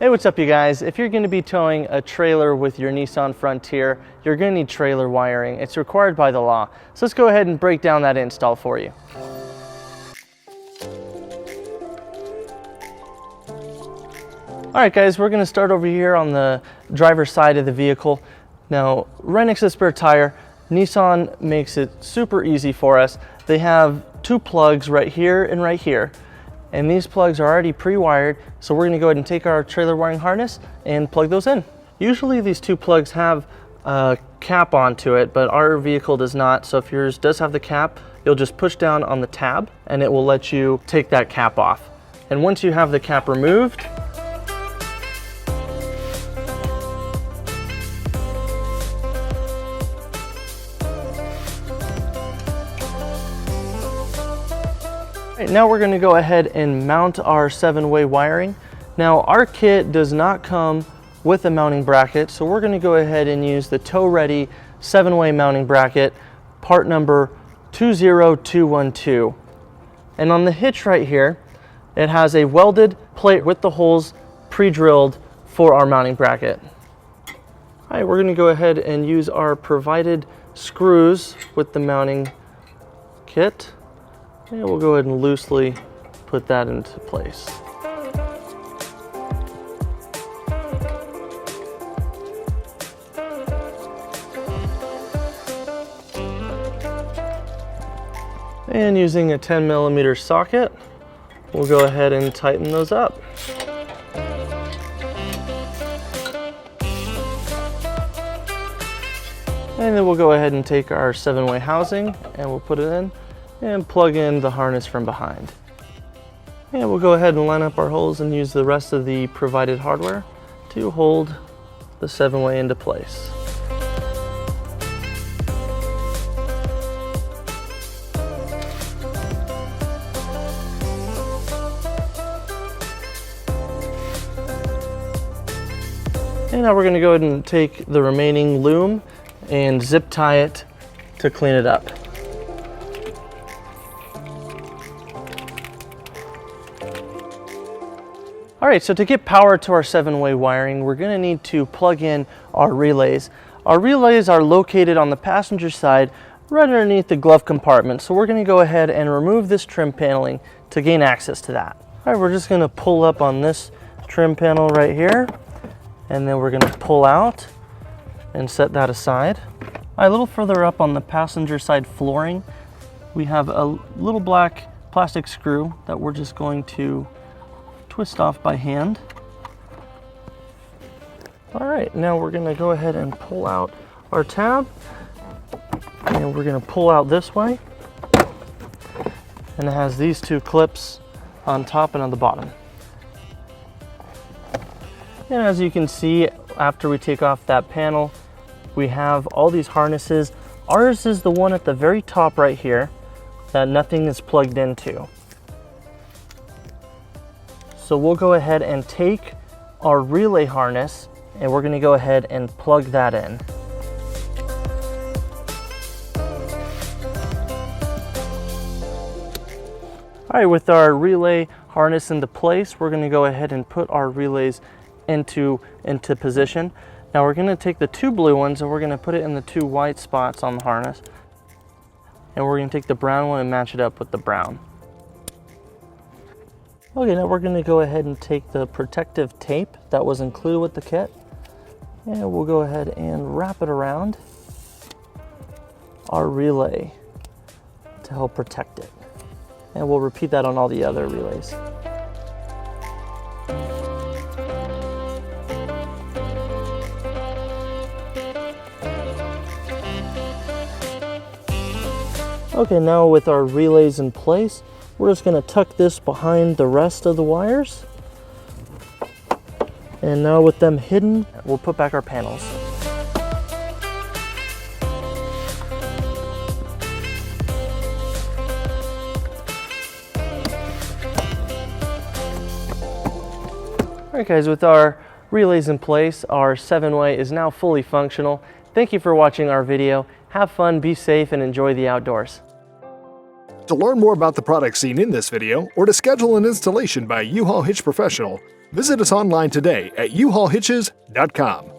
Hey, what's up you guys? If you're going to be towing a trailer with your Nissan Frontier, you're going to need trailer wiring. It's required by the law. So let's go ahead and break down that install for you. Alright guys, we're going to start over here on the driver's side of the vehicle. Now, right next to the spare tire, Nissan makes it super easy for us. They have two plugs right here and right here. And these plugs are already pre-wired, so we're going to go ahead and take our trailer wiring harness and plug those in. Usually these two plugs have a cap onto it, but our vehicle does not. So if yours does have the cap, you'll just push down on the tab and it will let you take that cap off. And once you have the cap removed, now we're going to go ahead and mount our 7-way wiring. Now our kit does not come with a mounting bracket, so we're going to go ahead and use the tow ready 7-way mounting bracket, part number 20212. And on the hitch right here, it has a welded plate with the holes pre-drilled for our mounting bracket. All right, we're going to go ahead and use our provided screws with the mounting kit. And we'll go ahead and loosely put that into place. And using a 10mm socket, we'll go ahead and tighten those up. And then we'll go ahead and take our 7-way housing and we'll put it in and plug in the harness from behind. And we'll go ahead and line up our holes and use the rest of the provided hardware to hold the 7-way into place. And now we're going to go ahead and take the remaining loom and zip tie it to clean it up. Alright, so to get power to our 7-way wiring, we're going to need to plug in our relays. Our relays are located on the passenger side right underneath the glove compartment, so we're going to go ahead and remove this trim paneling to gain access to that. Alright, we're just going to pull up on this trim panel right here, and then we're going to pull out and set that aside. A little further up on the passenger side flooring, we have a little black plastic screw that we're just going to twist off by hand. All right, now we're going to go ahead and pull out our tab, and we're going to pull out this way, and it has these two clips on top and on the bottom. And as you can see, after we take off that panel, we have all these harnesses. Ours is the one at the very top right here that nothing is plugged into. So we'll go ahead and take our relay harness and we're going to go ahead and plug that in. All right, with our relay harness into place, we're going to go ahead and put our relays into position. Now we're going to take the two blue ones and we're going to put it in the two white spots on the harness. And we're going to take the brown one and match it up with the brown. Okay, now we're going to go ahead and take the protective tape that was included with the kit, and we'll go ahead and wrap it around our relay to help protect it. And we'll repeat that on all the other relays. Okay, now with our relays in place, we're just going to tuck this behind the rest of the wires. And now with them hidden, we'll put back our panels. Alright guys, with our relays in place, our 7-way is now fully functional. Thank you for watching our video. Have fun, be safe, and enjoy the outdoors. To learn more about the products seen in this video, or to schedule an installation by a U-Haul Hitch professional, visit us online today at uhaulhitches.com.